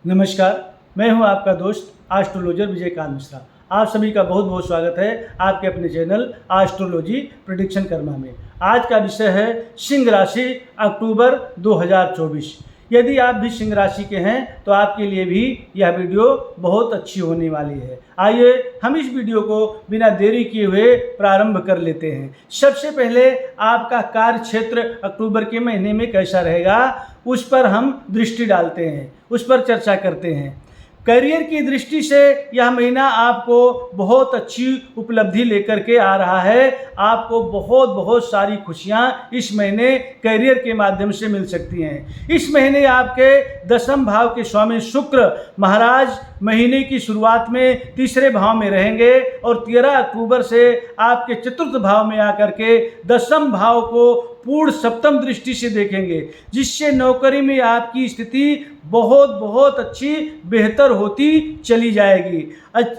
नमस्कार, मैं हूं आपका दोस्त एस्ट्रोलॉजर विजयकांत मिश्रा। आप सभी का बहुत बहुत स्वागत है आपके अपने चैनल एस्ट्रोलॉजी प्रेडिक्शन कर्मा में। आज का विषय है सिंह राशि अक्टूबर 2024। यदि आप भी सिंह राशि के हैं तो आपके लिए भी यह वीडियो बहुत अच्छी होने वाली है। आइए हम इस वीडियो को बिना देरी किए हुए प्रारंभ कर लेते हैं। सबसे पहले आपका कार्य क्षेत्र अक्टूबर के महीने में कैसा रहेगा उस पर हम दृष्टि डालते हैं, उस पर चर्चा करते हैं। करियर की दृष्टि से यह महीना आपको बहुत अच्छी उपलब्धि लेकर के आ रहा है। आपको बहुत बहुत सारी खुशियां इस महीने करियर के माध्यम से मिल सकती हैं। इस महीने आपके दशम भाव के स्वामी शुक्र महाराज महीने की शुरुआत में तीसरे भाव में रहेंगे और 13 अक्टूबर से आपके चतुर्थ भाव में आकर के दशम भाव को पूर्ण सप्तम दृष्टि से देखेंगे, जिससे नौकरी में आपकी स्थिति बहुत बहुत अच्छी बेहतर होती चली जाएगी।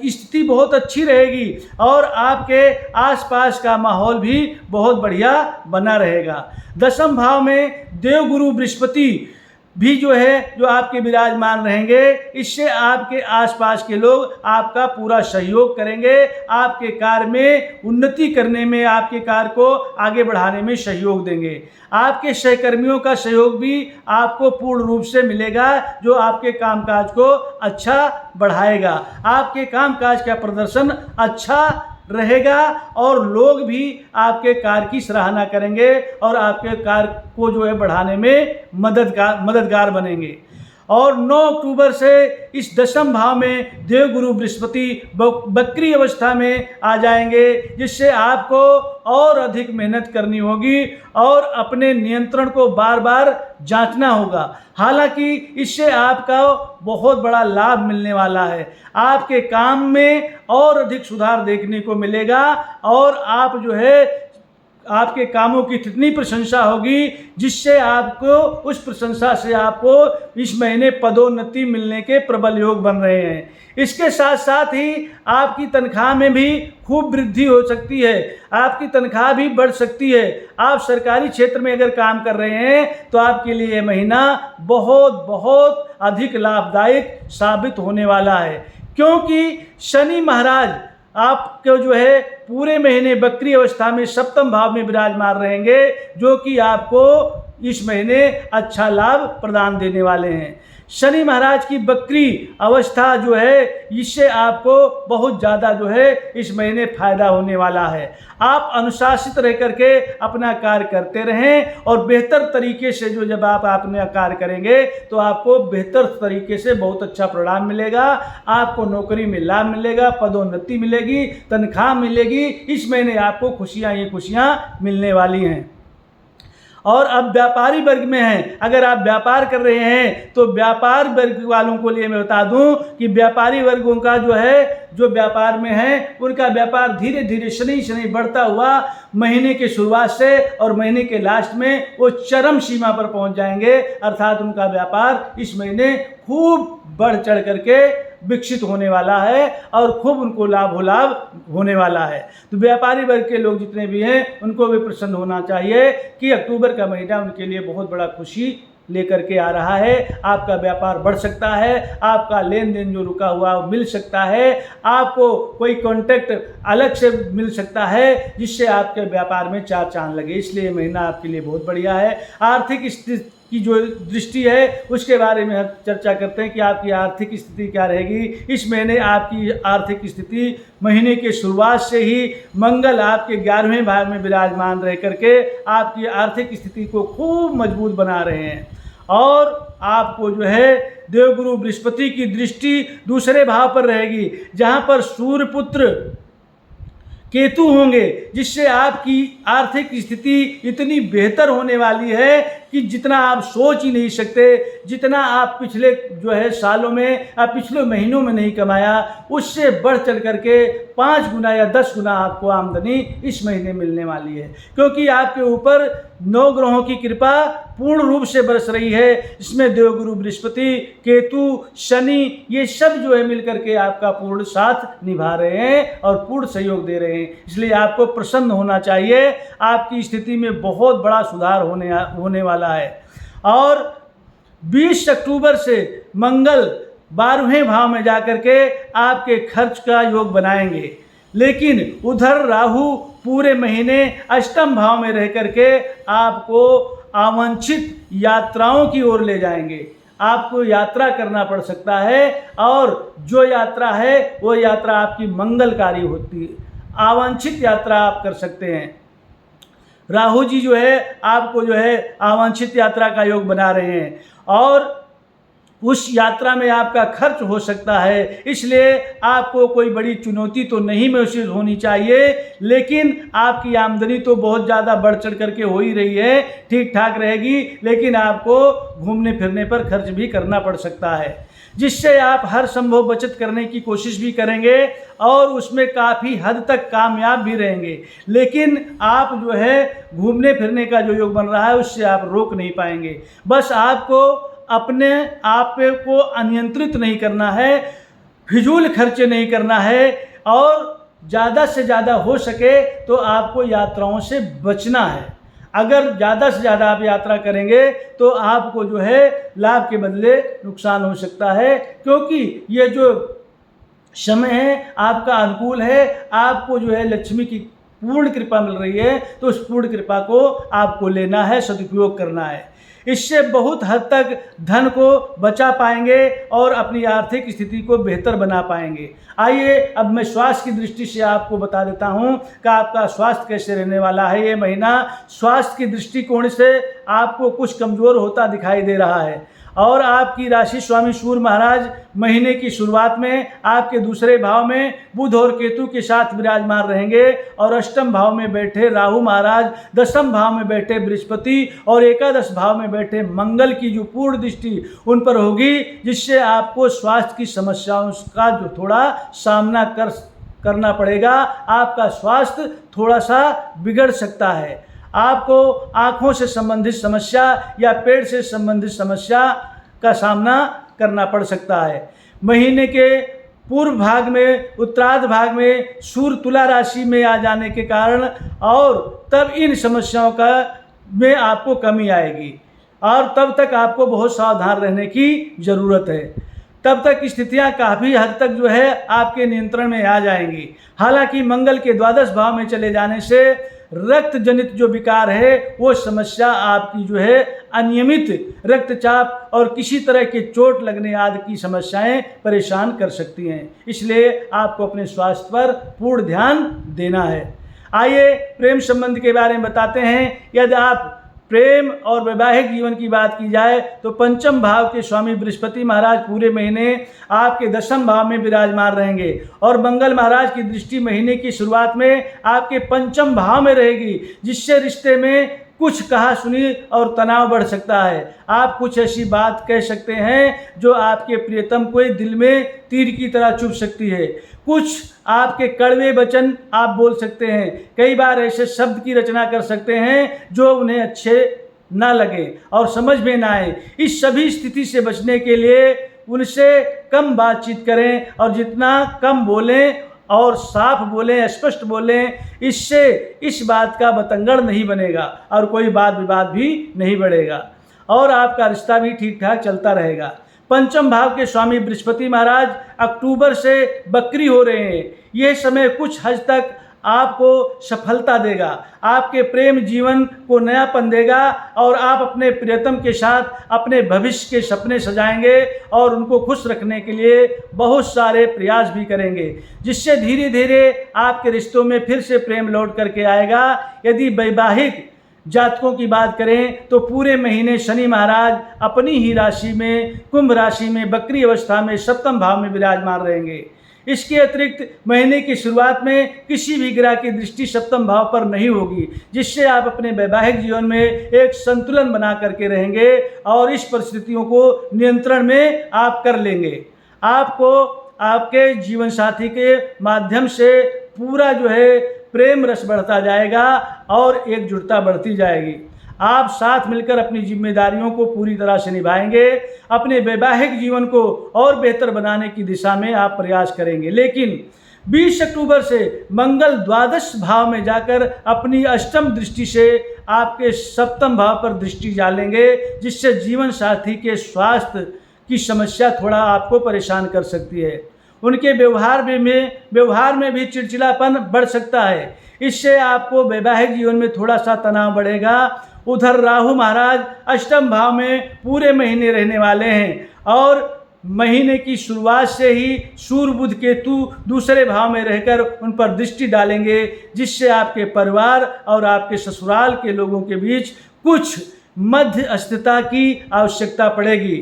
स्थिति बहुत अच्छी रहेगी और आपके आसपास का माहौल भी बहुत बढ़िया बना रहेगा। दशम भाव में देवगुरु बृहस्पति भी जो आपके विराजमान रहेंगे। इससे आपके आसपास के लोग आपका पूरा सहयोग करेंगे, आपके कार्य में उन्नति करने में, आपके कार्य को आगे बढ़ाने में सहयोग देंगे। आपके सहकर्मियों का सहयोग भी आपको पूर्ण रूप से मिलेगा, जो आपके कामकाज को अच्छा बढ़ाएगा। आपके कामकाज का प्रदर्शन अच्छा रहेगा और लोग भी आपके कार्य की सराहना करेंगे और आपके कार्य को बढ़ाने में मददगार बनेंगे। और 9 अक्टूबर से इस दशम भाव में देवगुरु बृहस्पति बकरी अवस्था में आ जाएंगे, जिससे आपको और अधिक मेहनत करनी होगी और अपने नियंत्रण को बार बार जांचना होगा। हालांकि इससे आपका बहुत बड़ा लाभ मिलने वाला है। आपके काम में और अधिक सुधार देखने को मिलेगा और आप आपके कामों की इतनी प्रशंसा होगी, जिससे आपको उस प्रशंसा से आपको इस महीने पदोन्नति मिलने के प्रबल योग बन रहे हैं। इसके साथ साथ ही आपकी तनख्वाह में भी खूब वृद्धि हो सकती है, आपकी तनख्वाह भी बढ़ सकती है। आप सरकारी क्षेत्र में अगर काम कर रहे हैं तो आपके लिए ये महीना बहुत बहुत अधिक लाभदायक साबित होने वाला है, क्योंकि शनि महाराज आपको पूरे महीने बकरी अवस्था में सप्तम भाव में विराजमान रहेंगे, जो कि आपको इस महीने अच्छा लाभ प्रदान देने वाले हैं। शनि महाराज की बकरी अवस्था इससे आपको बहुत ज़्यादा इस महीने फायदा होने वाला है। आप अनुशासित रह करके अपना कार्य करते रहें और बेहतर तरीके से जब आप अपना कार्य करेंगे तो आपको बेहतर तरीके से बहुत अच्छा परिणाम मिलेगा। आपको नौकरी में लाभ मिलेगा, पदोन्नति मिलेगी, तनख्वाह मिलेगी। इस महीने आपको खुशियाँ मिलने वाली हैं। और अब व्यापारी वर्ग में हैं, अगर आप व्यापार कर रहे हैं तो व्यापार वर्ग वालों को लिए मैं बता दूं कि व्यापारी वर्गों का जो व्यापार में है उनका व्यापार धीरे धीरे शनि बढ़ता हुआ महीने के शुरुआत से और महीने के लास्ट में वो चरम सीमा पर पहुंच जाएंगे। अर्थात उनका व्यापार इस महीने खूब बढ़ चढ़ करके विकसित होने वाला है और खूब उनको लाभ होने वाला है। तो व्यापारी वर्ग के लोग जितने भी हैं उनको भी प्रसन्न होना चाहिए कि अक्टूबर का महीना उनके लिए बहुत बड़ा खुशी लेकर के आ रहा है। आपका व्यापार बढ़ सकता है, आपका लेन देन जो रुका हुआ मिल सकता है, आपको कोई कॉन्टैक्ट अलग से मिल सकता है, जिससे आपके व्यापार में चार चांद लगे। इसलिए महीना आपके लिए बहुत बढ़िया है। आर्थिक स्थिति की जो दृष्टि है उसके बारे में हम चर्चा करते हैं कि आपकी आर्थिक स्थिति क्या रहेगी। इस महीने आपकी आर्थिक स्थिति महीने के शुरुआत से ही मंगल आपके 11वें भाव में विराजमान रह करके आपकी आर्थिक स्थिति को खूब मजबूत बना रहे हैं और आपको देवगुरु बृहस्पति की दृष्टि दूसरे भाव पर रहेगी, जहाँ पर सूर्यपुत्र केतु होंगे, जिससे आपकी आर्थिक स्थिति इतनी बेहतर होने वाली है कि जितना आप सोच ही नहीं सकते। जितना आप पिछले सालों में या पिछले महीनों में नहीं कमाया, उससे बढ़ चढ़ करके 5 गुना या 10 गुना आपको आमदनी इस महीने मिलने वाली है, क्योंकि आपके ऊपर 9 ग्रहों की कृपा पूर्ण रूप से बरस रही है। इसमें देवगुरु बृहस्पति, केतु, शनि ये सब मिल करके आपका पूर्ण साथ निभा रहे हैं और पूर्ण सहयोग दे रहे हैं। इसलिए आपको प्रसन्न होना चाहिए। आपकी स्थिति में बहुत बड़ा सुधार होने वाला है। और 20 अक्टूबर से मंगल 12वें भाव में जाकर के आपके खर्च का योग बनाएंगे। लेकिन उधर राहु पूरे महीने अष्टम भाव में रह करके आपको अवांछित यात्राओं की ओर ले जाएंगे। आपको यात्रा करना पड़ सकता है और जो यात्रा है वो यात्रा आपकी मंगलकारी होती है। अवांछित यात्रा आप कर सकते हैं। राहु जी जो है आपको जो है अवांछित यात्रा का योग बना रहे हैं और उस यात्रा में आपका खर्च हो सकता है। इसलिए आपको कोई बड़ी चुनौती तो नहीं महसूस होनी चाहिए, लेकिन आपकी आमदनी तो बहुत ज़्यादा बढ़ चढ़ करके हो ही रही है, ठीक ठाक रहेगी, लेकिन आपको घूमने फिरने पर खर्च भी करना पड़ सकता है, जिससे आप हर संभव बचत करने की कोशिश भी करेंगे और उसमें काफ़ी हद तक कामयाब भी रहेंगे। लेकिन आप जो है घूमने फिरने का जो योग बन रहा है उससे आप रोक नहीं पाएंगे। बस आपको अपने आप को अनियंत्रित नहीं करना है, फिजूल खर्चे नहीं करना है और ज़्यादा से ज़्यादा हो सके तो आपको यात्राओं से बचना है। अगर ज़्यादा से ज़्यादा आप यात्रा करेंगे तो आपको जो है लाभ के बदले नुकसान हो सकता है, क्योंकि ये जो समय है आपका अनुकूल है, आपको जो है लक्ष्मी की पूर्ण कृपा मिल रही है, तो उस पूर्ण कृपा को आपको लेना है, सदुपयोग करना है। इससे बहुत हद तक धन को बचा पाएंगे और अपनी आर्थिक स्थिति को बेहतर बना पाएंगे। आइए अब मैं स्वास्थ्य की दृष्टि से आपको बता देता हूं कि आपका स्वास्थ्य कैसे रहने वाला है। ये महीना स्वास्थ्य की दृष्टिकोण से आपको कुछ कमज़ोर होता दिखाई दे रहा है और आपकी राशि स्वामी सूर्य महाराज महीने की शुरुआत में आपके दूसरे भाव में बुध और केतु के साथ विराजमान रहेंगे और अष्टम भाव में बैठे राहु महाराज, दसम भाव में बैठे बृहस्पति और एकादश भाव में बैठे मंगल की जो पूर्ण दृष्टि उन पर होगी, जिससे आपको स्वास्थ्य की समस्याओं का जो थोड़ा सामना करना पड़ेगा। आपका स्वास्थ्य थोड़ा सा बिगड़ सकता है। आपको आँखों से संबंधित समस्या या पेट से संबंधित समस्या का सामना करना पड़ सकता है। महीने के पूर्व भाग में, उत्तरार्ध भाग में सूर्य तुला राशि में आ जाने के कारण और तब इन समस्याओं का में आपको कमी आएगी और तब तक आपको बहुत सावधान रहने की ज़रूरत है। तब तक स्थितियां काफ़ी हद तक जो है आपके नियंत्रण में आ जाएंगी। हालांकि मंगल के द्वादश भाव में चले जाने से रक्त जनित जो विकार है वो समस्या आपकी जो है अनियमित रक्तचाप और किसी तरह के चोट लगने आदि की समस्याएं परेशान कर सकती हैं। इसलिए आपको अपने स्वास्थ्य पर पूर्ण ध्यान देना है। आइए प्रेम संबंध के बारे में बताते हैं। यदि आप प्रेम और वैवाहिक जीवन की बात की जाए तो पंचम भाव के स्वामी बृहस्पति महाराज पूरे महीने आपके दशम भाव में विराजमान रहेंगे और मंगल महाराज की दृष्टि महीने की शुरुआत में आपके पंचम भाव में रहेगी, जिससे रिश्ते में कुछ कहा सुनी और तनाव बढ़ सकता है। आप कुछ ऐसी बात कह सकते हैं जो आपके प्रियतम को दिल में तीर की तरह चुभ सकती है। कुछ आपके कड़वे वचन आप बोल सकते हैं। कई बार ऐसे शब्द की रचना कर सकते हैं जो उन्हें अच्छे ना लगे और समझ में ना आए। इस सभी स्थिति से बचने के लिए उनसे कम बातचीत करें और जितना कम बोलें और साफ बोलें, स्पष्ट बोलें, इससे इस बात का बतंगड़ नहीं बनेगा और कोई वाद विवाद भी नहीं बढ़ेगा और आपका रिश्ता भी ठीक ठाक चलता रहेगा। पंचम भाव के स्वामी बृहस्पति महाराज अक्टूबर से बकरी हो रहे हैं। यह समय कुछ हद तक आपको सफलता देगा, आपके प्रेम जीवन को नयापन देगा और आप अपने प्रियतम के साथ अपने भविष्य के सपने सजाएंगे और उनको खुश रखने के लिए बहुत सारे प्रयास भी करेंगे, जिससे धीरे धीरे आपके रिश्तों में फिर से प्रेम लौट करके आएगा। यदि वैवाहिक जातकों की बात करें तो पूरे महीने शनि महाराज अपनी ही राशि में कुंभ राशि में बकरी अवस्था में सप्तम भाव में विराजमान रहेंगे। इसके अतिरिक्त महीने की शुरुआत में किसी भी ग्रह की दृष्टि सप्तम भाव पर नहीं होगी, जिससे आप अपने वैवाहिक जीवन में एक संतुलन बना करके रहेंगे और इस परिस्थितियों को नियंत्रण में आप कर लेंगे। आपको आपके जीवन साथी के माध्यम से पूरा जो है प्रेम रस बढ़ता जाएगा और एकजुटता बढ़ती जाएगी। आप साथ मिलकर अपनी जिम्मेदारियों को पूरी तरह से निभाएंगे। अपने वैवाहिक जीवन को और बेहतर बनाने की दिशा में आप प्रयास करेंगे। लेकिन 20 अक्टूबर से मंगल द्वादश भाव में जाकर अपनी अष्टम दृष्टि से आपके सप्तम भाव पर दृष्टि डालेंगे, जिससे जीवन साथी के स्वास्थ्य की समस्या थोड़ा आपको परेशान कर सकती है। उनके व्यवहार में भी चिड़चिड़ापन बढ़ सकता है। इससे आपको वैवाहिक जीवन में थोड़ा सा तनाव बढ़ेगा। उधर राहु महाराज अष्टम भाव में पूरे महीने रहने वाले हैं और महीने की शुरुआत से ही सूर्य बुध केतु दूसरे भाव में रहकर उन पर दृष्टि डालेंगे, जिससे आपके परिवार और आपके ससुराल के लोगों के बीच कुछ मध्यस्थता की आवश्यकता पड़ेगी,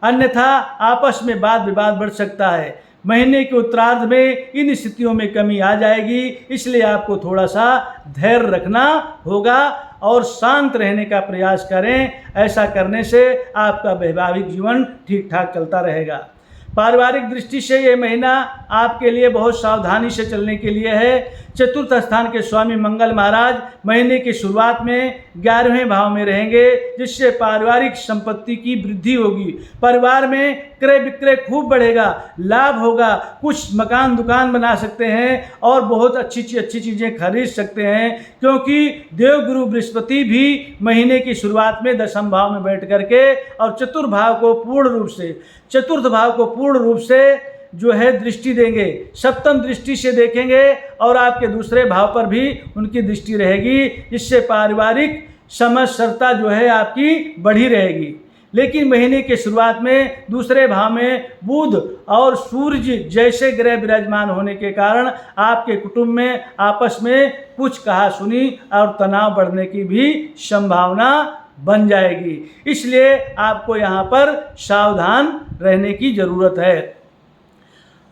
अन्यथा आपस में वाद विवाद बढ़ सकता है। महीने के उत्तरार्ध में इन स्थितियों में कमी आ जाएगी, इसलिए आपको थोड़ा सा धैर्य रखना होगा और शांत रहने का प्रयास करें। ऐसा करने से आपका वैवाहिक जीवन ठीक ठाक चलता रहेगा। पारिवारिक दृष्टि से ये महीना आपके लिए बहुत सावधानी से चलने के लिए है। चतुर्थ स्थान के स्वामी मंगल महाराज महीने की शुरुआत में 11वें भाव में रहेंगे, जिससे पारिवारिक संपत्ति की वृद्धि होगी। परिवार में क्रय विक्रय खूब बढ़ेगा, लाभ होगा। कुछ मकान दुकान बना सकते हैं और बहुत अच्छी चीज़ें खरीद सकते हैं, क्योंकि देवगुरु बृहस्पति भी महीने की शुरुआत में दशम भाव में बैठ करके और चतुर्थ भाव को पूर्ण रूप से जो है दृष्टि देंगे, सप्तम दृष्टि से देखेंगे और आपके दूसरे भाव पर भी उनकी दृष्टि रहेगी, जिससे पारिवारिक समरसता जो है आपकी बढ़ी रहेगी। लेकिन महीने के शुरुआत में दूसरे भाव में बुध और सूर्य जैसे ग्रह विराजमान होने के कारण आपके कुटुंब में आपस में कुछ कहासुनी और तनाव बढ़ने की भी संभावना बन जाएगी। इसलिए आपको यहाँ पर सावधान रहने की ज़रूरत है।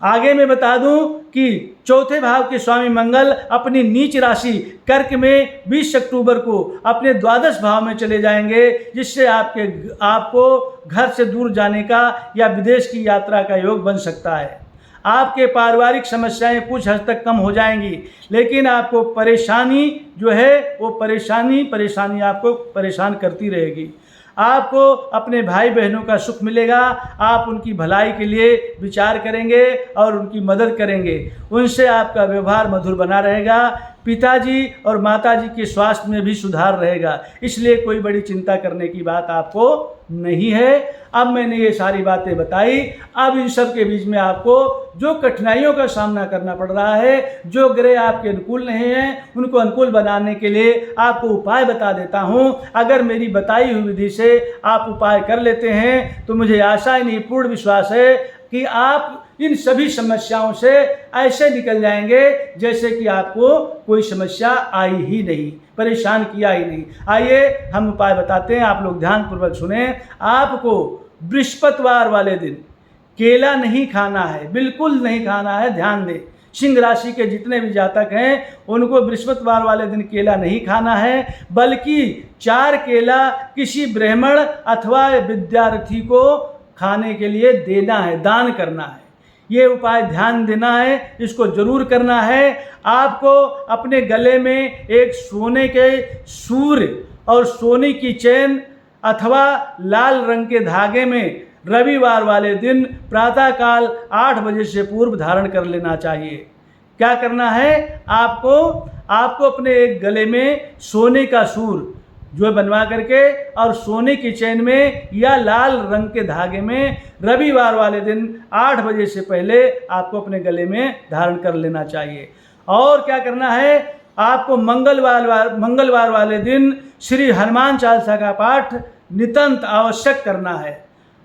आगे मैं बता दूं कि चौथे भाव के स्वामी मंगल अपनी नीच राशि कर्क में 20 अक्टूबर को अपने द्वादश भाव में चले जाएंगे, जिससे आपको घर से दूर जाने का या विदेश की यात्रा का योग बन सकता है। आपके पारिवारिक समस्याएं कुछ हद तक कम हो जाएंगी, लेकिन आपको परेशानी जो है वो परेशानी आपको परेशान करती रहेगी। आपको अपने भाई बहनों का सुख मिलेगा, आप उनकी भलाई के लिए विचार करेंगे और उनकी मदद करेंगे। उनसे आपका व्यवहार मधुर बना रहेगा। पिताजी और माताजी के स्वास्थ्य में भी सुधार रहेगा, इसलिए कोई बड़ी चिंता करने की बात आपको नहीं है। अब मैंने ये सारी बातें बताई। अब इन सब के बीच में आपको जो कठिनाइयों का सामना करना पड़ रहा है, जो ग्रह आपके अनुकूल नहीं हैं, उनको अनुकूल बनाने के लिए आपको उपाय बता देता हूँ। अगर मेरी बताई हुई विधि से आप उपाय कर लेते हैं तो मुझे आशा ही नहीं, पूर्ण विश्वास है कि आप इन सभी समस्याओं से ऐसे निकल जाएंगे जैसे कि आपको कोई समस्या आई ही नहीं, परेशान किया ही नहीं। आइए हम उपाय बताते हैं, आप लोग ध्यानपूर्वक सुने। आपको बृहस्पतिवार वाले दिन केला नहीं खाना है, बिल्कुल नहीं खाना है, ध्यान दें। सिंह राशि के जितने भी जातक हैं उनको बृहस्पतिवार वाले दिन केला नहीं खाना है, बल्कि 4 केला किसी ब्राह्मण अथवा विद्यार्थी को खाने के लिए देना है, दान करना है। ये उपाय ध्यान देना है, इसको जरूर करना है। आपको अपने गले में एक सोने के सूर्य और सोने की चैन अथवा लाल रंग के धागे में रविवार वाले दिन प्रातःकाल 8 बजे से पूर्व धारण कर लेना चाहिए। क्या करना है, आपको अपने एक गले में सोने का सूर्य जो बनवा करके और सोने की चैन में या लाल रंग के धागे में रविवार वाले दिन 8 बजे से पहले आपको अपने गले में धारण कर लेना चाहिए। और क्या करना है, आपको मंगलवार वाले दिन श्री हनुमान चालीसा का पाठ नितांत आवश्यक करना है।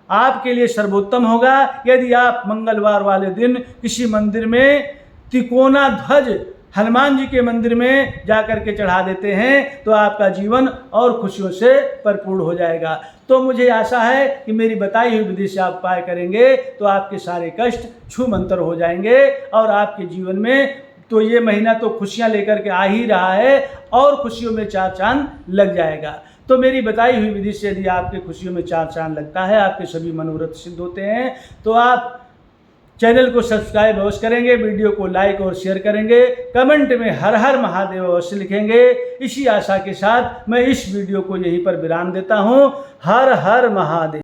आपके लिए सर्वोत्तम होगा यदि आप मंगलवार वाले दिन किसी मंदिर में तिकोना ध्वज हनुमान जी के मंदिर में जाकर के चढ़ा देते हैं, तो आपका जीवन और खुशियों से भरपूर हो जाएगा। तो मुझे आशा है कि मेरी बताई हुई विधि से आप उपाय करेंगे तो आपके सारे कष्ट छूमंतर हो जाएंगे और आपके जीवन में तो ये महीना तो खुशियां लेकर के आ ही रहा है और खुशियों में 4 चांद लग जाएगा। तो मेरी बताई हुई विधि से यदि आपके खुशियों में 4 चांद लगता है, आपके सभी मनोरथ सिद्ध होते हैं, तो आप चैनल को सब्सक्राइब अवश्य करेंगे, वीडियो को लाइक और शेयर करेंगे, कमेंट में हर हर महादेव अवश्य लिखेंगे। इसी आशा के साथ मैं इस वीडियो को यहीं पर विराम देता हूँ। हर हर महादेव।